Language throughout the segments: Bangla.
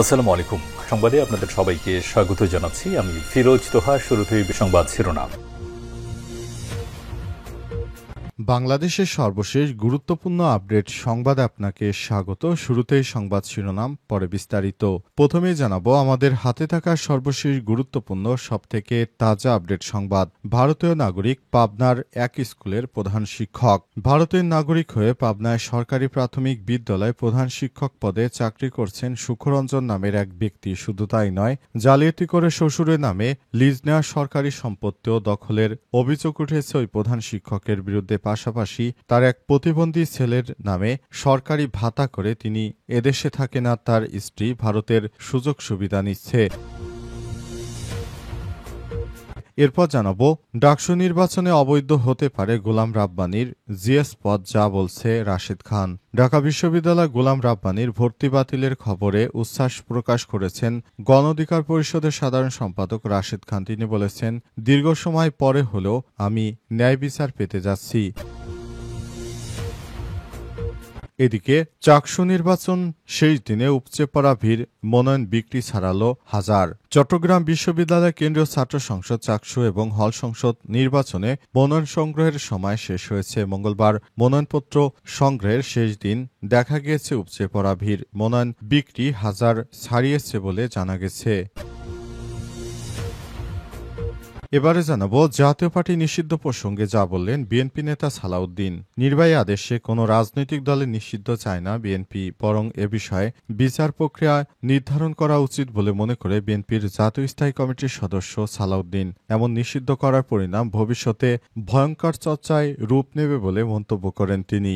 আসসালামু আলাইকুম। সংবাদে আপনাদের সবাইকে স্বাগত জানাচ্ছি। আমি ফিরোজ তোহা। শুরুতেই সংবাদ শিরোনাম। বাংলাদেশের সর্বশেষ গুরুত্বপূর্ণ আপডেট সংবাদে আপনাকে স্বাগত। শুরুতেই সংবাদ শিরোনাম, পরে বিস্তারিত। প্রথমেই জানাবো আমাদের হাতে থাকা সর্বশেষ গুরুত্বপূর্ণ সবথেকে তাজা আপডেট সংবাদ। ভারতীয় নাগরিক পাবনার এক স্কুলের প্রধান শিক্ষক। ভারতের নাগরিক হয়ে পাবনায় সরকারি প্রাথমিক বিদ্যালয়ে প্রধান শিক্ষক পদে চাকরি করছেন সুখরঞ্জন নামের এক ব্যক্তি। শুধু তাই নয়, জালিয়াতি করে শ্বশুরের নামে লিজ নেওয়া সরকারি সম্পত্তিও দখলের অভিযোগ উঠেছে ওই প্রধান শিক্ষকের বিরুদ্ধে। পাশাপাশি তার এক প্রতিবন্ধী ছেলের নামে সরকারি ভাতা করে তিনি এদেশে থাকেন আর তার স্ত্রী ভারতের সুযোগ সুবিধা নিচ্ছে। এরপর জানাবো ডাকসু নির্বাচনে অবৈধ হতে পারে গোলাম রাব্বানীর জিএস পদ, যা বলছে রাশেদ খান। ঢাকা বিশ্ববিদ্যালয় গোলাম রাব্বানীর ভর্তি বাতিলের খবরে উচ্ছ্বাস প্রকাশ করেছেন গণ অধিকার পরিষদের সাধারণ সম্পাদক রাশেদ খান। তিনি বলেছেন, দীর্ঘ সময় পরে হলেও আমি ন্যায় বিচার পেতে যাচ্ছি। এদিকে চাকসু নির্বাচন শেষ দিনে উপচে পড়া ভিড়, মনোনয়ন বিক্রি ছাড়ালো হাজার। চট্টগ্রাম বিশ্ববিদ্যালয় কেন্দ্রীয় ছাত্র সংসদ চাকসু এবং হল সংসদ নির্বাচনে মনোনয়ন সংগ্রহের সময় শেষ হয়েছে। মঙ্গলবার মনোনয়নপত্র সংগ্রহের শেষ দিন দেখা গিয়েছে উপচে পড়া ভিড়, মনোনয়ন বিক্রি হাজার ছাড়িয়েছে বলে জানা গেছে। এবারে জানাবো জাতীয় পার্টি নিষিদ্ধ প্রসঙ্গে যা বললেন বিএনপি নেতা সালাউদ্দিন। নির্বাহী আদেশে কোনো রাজনৈতিক দলে নিষিদ্ধ চায় না বিএনপি, বরং এ বিষয়ে বিচার প্রক্রিয়া নির্ধারণ করা উচিত বলে মনে করে বিএনপির জাতীয় স্থায়ী কমিটির সদস্য সালাউদ্দিন। এমন নিষিদ্ধ করার পরিণাম ভবিষ্যতে ভয়ঙ্কর চর্চায় রূপ নেবে বলে মন্তব্য করেন তিনি।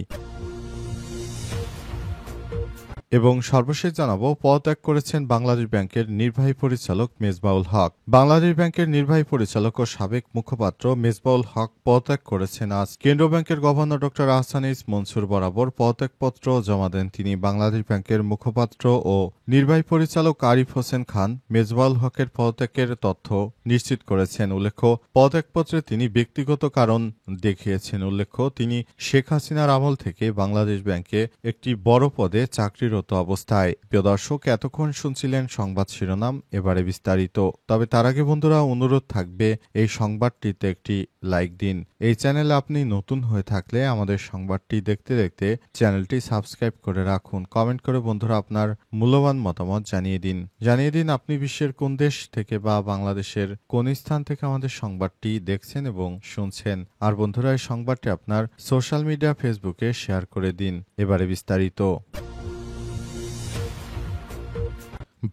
এবং সর্বশেষ জানাবো পদত্যাগ করেছেন বাংলাদেশ ব্যাংকের নির্বাহী পরিচালক মেজবাউল হক। বাংলাদেশ ব্যাংকের নির্বাহী পরিচালক ও সাবেক মুখপাত্র মেজবাউল হক পদত্যাগ করেছেন আজ। কেন্দ্রীয় ব্যাংকের গভর্নর ড আহসানিজ মনসুর বরাবর পদত্যাগপত্র জমা দেন তিনি। বাংলাদেশ ব্যাংকের মুখপাত্র ও নির্বাহী পরিচালক আরিফ হোসেন খান মেজবাউল হকের পদত্যাগের তথ্য নিশ্চিত করেছেন। উল্লেখ্য, পদত্যাগপত্রে তিনি ব্যক্তিগত কারণ দেখিয়েছেন। উল্লেখ্য, তিনি শেখ হাসিনার আমল থেকে বাংলাদেশ ব্যাংকে একটি বড় পদে চাকরিরত অবস্থায়। প্রিয় দর্শক, এতক্ষণ শুনছিলেন সংবাদ শিরোনাম, এবারে বিস্তারিত। তবে তার আগে বন্ধুরা, অনুরোধ থাকবে এই সংবাদটিতে একটি লাইক দিন। এই চ্যানেলে আপনি নতুন হয়ে থাকলে আমাদের সংবাদটি দেখতে দেখতে চ্যানেলটি সাবস্ক্রাইব করে রাখুন। কমেন্ট করে বন্ধুরা আপনার মূল্যবান মতামত জানিয়ে দিন আপনি বিশ্বের কোন দেশ থেকে বা বাংলাদেশের কোন স্থান থেকে আমাদের সংবাদটি দেখছেন এবং শুনছেন। আর বন্ধুরা, এই সংবাদটি আপনার সোশ্যাল মিডিয়া ফেসবুকে শেয়ার করে দিন। এবারে বিস্তারিত।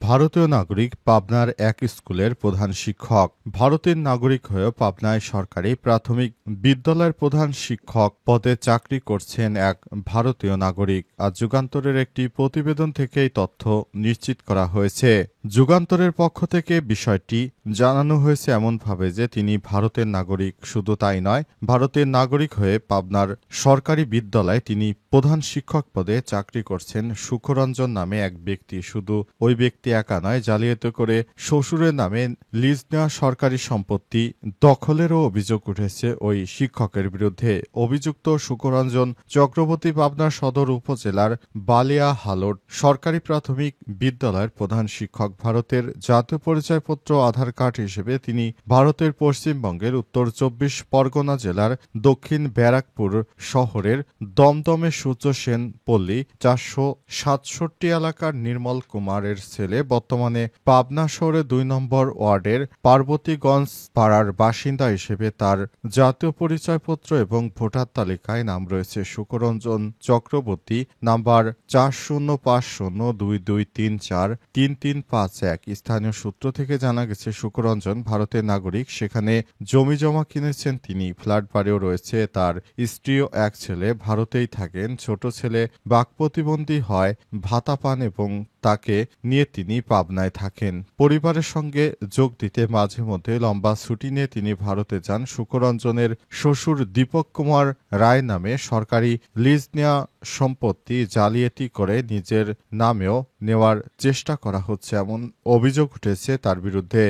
ভারতীয় নাগরিক পাবনার এক স্কুলের প্রধান শিক্ষক। ভারতের নাগরিক হয়েও পাবনায় সরকারি প্রাথমিক বিদ্যালয়ের প্রধান শিক্ষক পদে চাকরি করছেন এক ভারতীয় নাগরিক। আজ যুগান্তরের একটি প্রতিবেদন থেকে এই তথ্য নিশ্চিত করা হয়েছে। যুগান্তরের পক্ষ থেকে বিষয়টি জানানো হয়েছে এমনভাবে যে তিনি ভারতের নাগরিক। শুধু তাই নয়, ভারতের নাগরিক হয়ে পাবনার সরকারি বিদ্যালয়ে তিনি প্রধান শিক্ষক পদে চাকরি করছেন সুখরঞ্জন নামে এক ব্যক্তি। শুধু ওই ব্যক্তি একা নয়, জালিয়াতি করে শ্বশুরের নামে লিজ নেওয়া সরকারি সম্পত্তি দখলেরও অভিযোগ উঠেছে ওই শিক্ষকের বিরুদ্ধে। অভিযুক্ত সুখরঞ্জন চক্রবর্তী পাবনা সদর উপজেলার বালিয়া হালট সরকারি প্রাথমিক বিদ্যালয়ের প্রধান শিক্ষক। ভারতের জাতীয় পরিচয়পত্র আধার কার্ড হিসেবে তিনি ভারতের পশ্চিমবঙ্গের উত্তর 24 পরগনা জেলার দক্ষিণ ব্যারাকপুর শহরের দমদমে সূর্য সেন পল্লী 467 এলাকার নির্মল কুমারের ছেলে। বর্তমানে পাবনা শহরে 2 নম্বর ওয়ার্ডের পার্বতীগঞ্জ পাড়ার বাসিন্দা হিসেবে তার জাতীয় পরিচয়পত্র এবং ভোটার তালিকায় নাম রয়েছে সুখরঞ্জন চক্রবর্তী। নাম্বার 405022343351। স্থানীয় সূত্র থেকে জানা গেছে সুখরঞ্জন ভারতের নাগরিক। সেখানে জমি জমা কিনেছেন তিনি। ফ্ল্যাট বাড়িও রয়েছে। তার স্ত্রী ও এক ছেলে ভারতেই থাকেন। ছোট ছেলে বাক প্রতিবন্ধী হয়, ভাতা পান এবং তাকে নিয়ে তিনি পাবনায় থাকেন। পরিবারের সঙ্গে যোগ দিতে মাঝে মধ্যে লম্বা ছুটি নিয়ে তিনি ভারতে যান। সুখরঞ্জনের শ্বশুর দীপক কুমার রায় নামে সরকারি লিজ নেওয়া সম্পত্তি জালিয়াতি করে নিজের নামেও নেওয়ার চেষ্টা করা হচ্ছে, এমন অভিযোগ উঠেছে তার বিরুদ্ধে।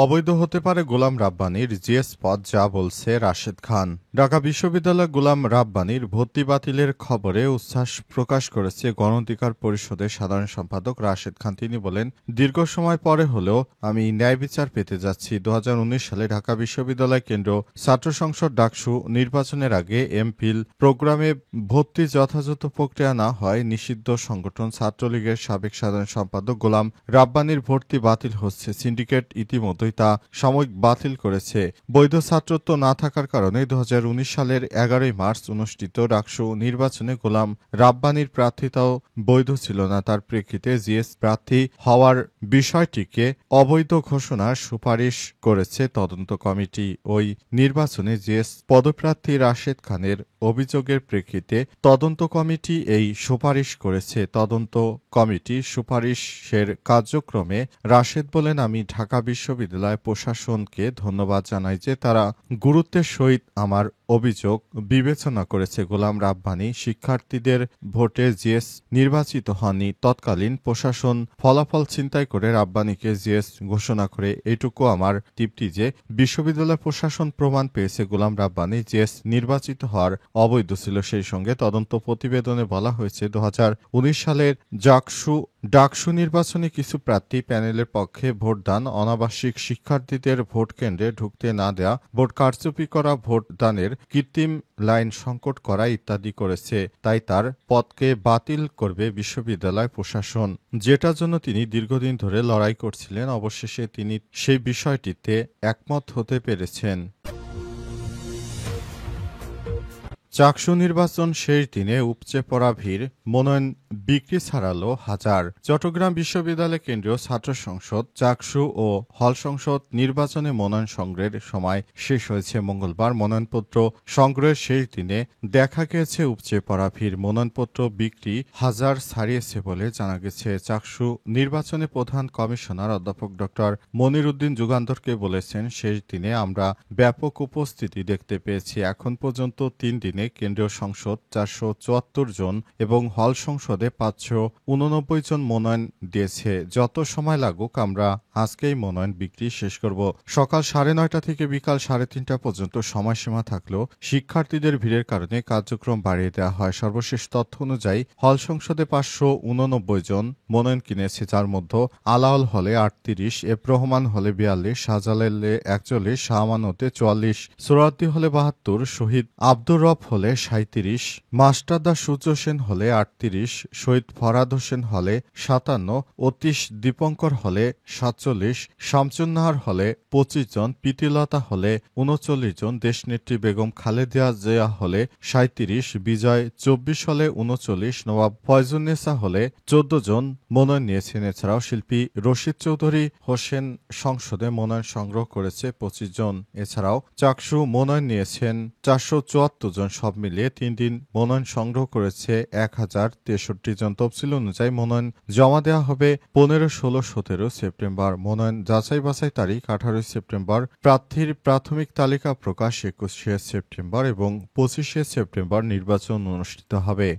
অবৈধ হতে পারে গোলাম রাব্বানীর জিএস পদ, যা বলছে রাশেদ খান। ঢাকা বিশ্ববিদ্যালয় গোলাম রাব্বানীর ভর্তি বাতিলের খবরে উচ্ছ্বাস প্রকাশ করেছে গণ অধিকার পরিষদের সাধারণ সম্পাদক রাশেদ খান। তিনি বলেন, দীর্ঘ সময় পরে হলেও আমি ন্যায় বিচার পেতে যাচ্ছি। 2019 সালে ঢাকা বিশ্ববিদ্যালয় কেন্দ্র ছাত্র সংসদ ডাকসু নির্বাচনের আগে এমফিল প্রোগ্রামে ভর্তি যথাযথ প্রক্রিয়া না হয় নিষিদ্ধ সংগঠন ছাত্রলীগের সাবেক সাধারণ সম্পাদক গোলাম রাব্বানীর ভর্তি বাতিল হচ্ছে। সিন্ডিকেট ইতিমধ্যেই তা সাময়িক বাতিল করেছে। বৈধ ছাত্রত্ব না থাকার কারণে 2019 সালের 11 মার্চ অনুষ্ঠিত ডাকসু নির্বাচনে গোলাম রাব্বানীর প্রার্থিতাও বৈধ ছিল না। তার প্রেক্ষিতে জিএস প্রার্থী হওয়ার বিষয়টিকে অবৈধ ঘোষণার সুপারিশ করেছে তদন্ত কমিটি। ওই নির্বাচনে জিএস পদপ্রার্থী রাশেদ খানের অভিযোগের প্রেক্ষিতে তদন্ত কমিটি এই সুপারিশ করেছে। তদন্ত কমিটির সুপারিশের কার্যক্রমে রাশেদ বলেন, আমি ঢাকা বিশ্ববিদ্যালয় প্রশাসনকে ধন্যবাদ জানাই যে তারা গুরুত্বের সহিত আমার অভিযোগ বিবেচনা করেছে। গোলাম রাব্বানী শিক্ষার্থীদের ভোটে জিএস নির্বাচিত হননি। তৎকালীন প্রশাসন ফলাফল ছিনতাই করে রাব্বানীকে জিএস ঘোষণা করে। এইটুকু আমার তৃপ্তি যে বিশ্ববিদ্যালয় প্রশাসন প্রমাণ পেয়েছে গোলাম রাব্বানী জিএস নির্বাচিত হওয়ার অবৈধ ছিল। সেই সঙ্গে তদন্ত প্রতিবেদনে বলা হয়েছে 2019 সালের ডাকসু নির্বাচনে কিছু প্রার্থী প্যানেলের পক্ষে ভোটদান, অনাবাসিক শিক্ষার্থীদের ভোট কেন্দ্রে ঢুকতে না দেয়া, ভোট কারচুপি করা, ভোটদানের কৃত্রিম লাইন সংকট করা ইত্যাদি করেছে। তাই তার পদকে বাতিল করবে বিশ্ববিদ্যালয় প্রশাসন, যেটার জন্য তিনি দীর্ঘদিন ধরে লড়াই করছিলেন। অবশেষে তিনি সেই বিষয়টিতে একমত হতে পেরেছেন। চাকসু নির্বাচন শেষ দিনে উপচে পড়া ভিড়, মনোনয়ন বিক্রি ছাড়ালো হাজার। চট্টগ্রাম বিশ্ববিদ্যালয় কেন্দ্রীয় ছাত্র সংসদ চাকসু ও হল সংসদ নির্বাচনে মনোনয়ন সংগ্রহের সময় শেষ হয়েছে মঙ্গলবার। মনোনয়নপত্র সংগ্রহের শেষ দিনে দেখা গেছে উপচে পড়া ভিড়। মনোনয়নপত্র বিক্রি হাজার ছাড়িয়েছে বলে জানা গেছে। চাকসু নির্বাচনে প্রধান কমিশনার অধ্যাপক ড মনির উদ্দিন যুগান্তরকে বলেছেন, শেষ দিনে আমরা ব্যাপক উপস্থিতি দেখতে পেয়েছি। এখন পর্যন্ত 3 দিনে কেন্দ্রীয় সংসদ 474 জন এবং হল সংসদে 589 জন মনোনয়ন দিয়েছে। যত সময় লাগুক আমরা আজকেই মনোনয়ন বিক্রি শেষ করব। সকাল 9:30 থেকে বিকাল 3:30 পর্যন্ত সময়সীমা থাকলেও শিক্ষার্থীদের ভিড়ের কারণে কার্যক্রম বাড়িয়ে দেওয়া হয়। সর্বশেষ তথ্য অনুযায়ী হল সংসদে 589 জন মনোনয়ন কিনেছে, যার মধ্যে আলাওল হলে 38, এফ রহমান হলে 42, শাহজালালে 41, শাহ আমানতে 44, সোহরাওয়ার্দী হলে 72, শহীদ আব্দুর রব হলে 37, মাস্টারদা সূর্য সেন হলে 38, শহীদ ফরহাদ হোসেন হলে 57, অতীশ দীপঙ্কর হলে 47, শামসুন্নাহার হলে 25 জন, প্রীতিলতা হলে 39 জন, দেশনেত্রী বেগম খালেদা জিয়া হলে 37, বিজয় 24 হলে 39, নবাব ফয়জুন্নেসা হলে 14 জন মনোনয়ন নিয়েছেন। এছাড়াও শিল্পী রশিদ চৌধুরী হোসেন সংসদে মনোনয়ন সংগ্রহ করেছে 25 জন। এছাড়াও চাকসু মনোনয়ন নিয়েছেন 474 জন। সব মিলিয়ে 3 দিন মনোনয়ন সংগ্রহ করেছে 1063 জন। তফসিল অনুযায়ী মনোনয়ন জমা দেওয়া হবে 15, 16, 17 সেপ্টেম্বর। মনোনয়ন যাচাই বাছাই তারিখ 18 সেপ্টেম্বর। প্রার্থীর প্রাথমিক তালিকা প্রকাশ 21 সেপ্টেম্বর এবং 25 সেপ্টেম্বর নির্বাচন অনুষ্ঠিত হবে।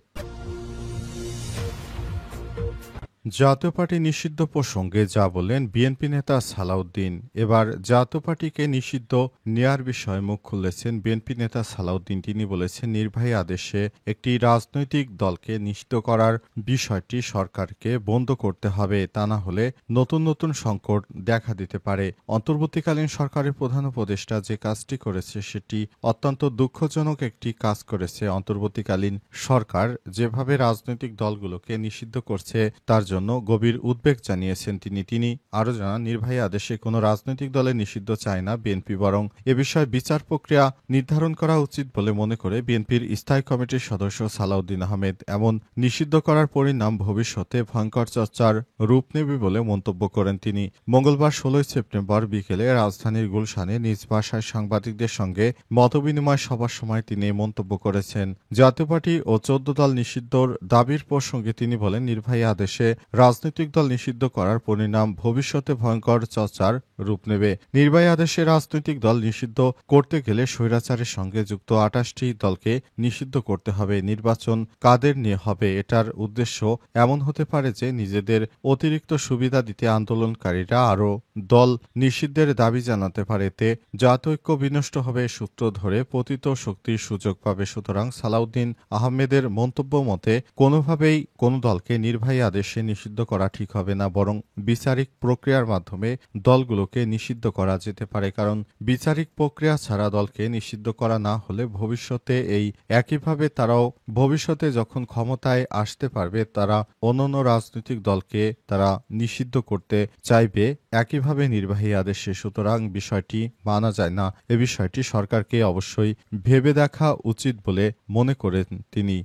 জাতীয় পার্টি নিষিদ্ধ প্রসঙ্গে যা বললেন বিএনপি নেতা সালাউদ্দিন। এবার জাতীয় পার্টিকে নিষিদ্ধ নেয়ার বিষয়ে মুখ খুলেছেন বিএনপি নেতা সালাউদ্দিন। তিনি বলেছেন, নির্বাহী আদেশে একটি রাজনৈতিক দলকে নিষিদ্ধ করার বিষয়টি সরকারকে বন্ধ করতে হবে, তা না হলে নতুন নতুন সংকট দেখা দিতে পারে। অন্তর্বর্তীকালীন সরকারের প্রধান উপদেষ্টা যে কাজটি করেছে সেটি অত্যন্ত দুঃখজনক একটি কাজ করেছে। অন্তর্বর্তীকালীন সরকার যেভাবে রাজনৈতিক দলগুলোকে নিষিদ্ধ করছে তার জন্য গভীর উদ্বেগ জানিয়েছেন তিনি আরও জানান, নির্বাহী আদেশে কোনো রাজনৈতিক দলের নিষিদ্ধ চায় না বিএনপি, বরং এ বিষয়ে বিচার প্রক্রিয়া নির্ধারণ করা উচিত বলে মনে করে বিএনপির স্থায়ী কমিটির সদস্য সালাউদ্দিন আহমেদ। এমন নিষিদ্ধ করার পরিণাম ভবিষ্যতে ভয়ঙ্কর চর্চার রূপ নেবে বলে মন্তব্য করেন তিনি। মঙ্গলবার 16 সেপ্টেম্বর বিকেলে রাজধানীর গুলশানে নিজ বাসায় সাংবাদিকদের সঙ্গে মতবিনিময় সভার সময় তিনি মন্তব্য করেছেন। জাতীয় পার্টি ও 14 দল নিষিদ্ধর দাবির প্রসঙ্গে তিনি বলেন, নির্বাহী আদেশে রাজনৈতিক দল নিষিদ্ধ করার পরিণাম ভবিষ্যতে ভয়ঙ্কর চর্চার রূপ নেবে। নির্বাহী আদেশে রাজনৈতিক দল নিষিদ্ধ করতে গেলে স্বৈরাচারের সঙ্গে যুক্ত ২৮টি দলকে নিষিদ্ধ করতে হবে। নির্বাচন কাদের নিয়ে হবে, এটার উদ্দেশ্য এমন হতে পারে যে নিজেদের অতিরিক্ত সুবিধা দিতে আন্দোলনকারীরা আরও দল নিষিদ্ধের দাবি জানাতে পারে। এতে জাতীয় ঐক্য বিনষ্ট হবে, সূত্র ধরে পতিত শক্তির সুযোগ পাবে। সুতরাং সালাউদ্দিন আহমেদের মন্তব্য মতে কোনোভাবেই কোনো দলকে নির্বাহী আদেশে নিষিদ্ধ করা ঠিক হবে না, বরং বিচারিক প্রক্রিয়ার মাধ্যমে দলগুলোকে নিষিদ্ধ করা যেতে পারে। কারণ বিচারিক প্রক্রিয়া ছাড়া দলকে নিষিদ্ধ করা না হলে ভবিষ্যতে এই একইভাবে তারাও ভবিষ্যতে যখন ক্ষমতায় আসতে পারবে তারা অন্যান্য রাজনৈতিক দলকে তারা নিষিদ্ধ করতে চাইবে একইভাবে নির্বাহী আদেশে। সুতরাং বিষয়টি মানা যায় না। এ বিষয়টি সরকারকে অবশ্যই ভেবে দেখা উচিত বলে মনে করেন তিনি।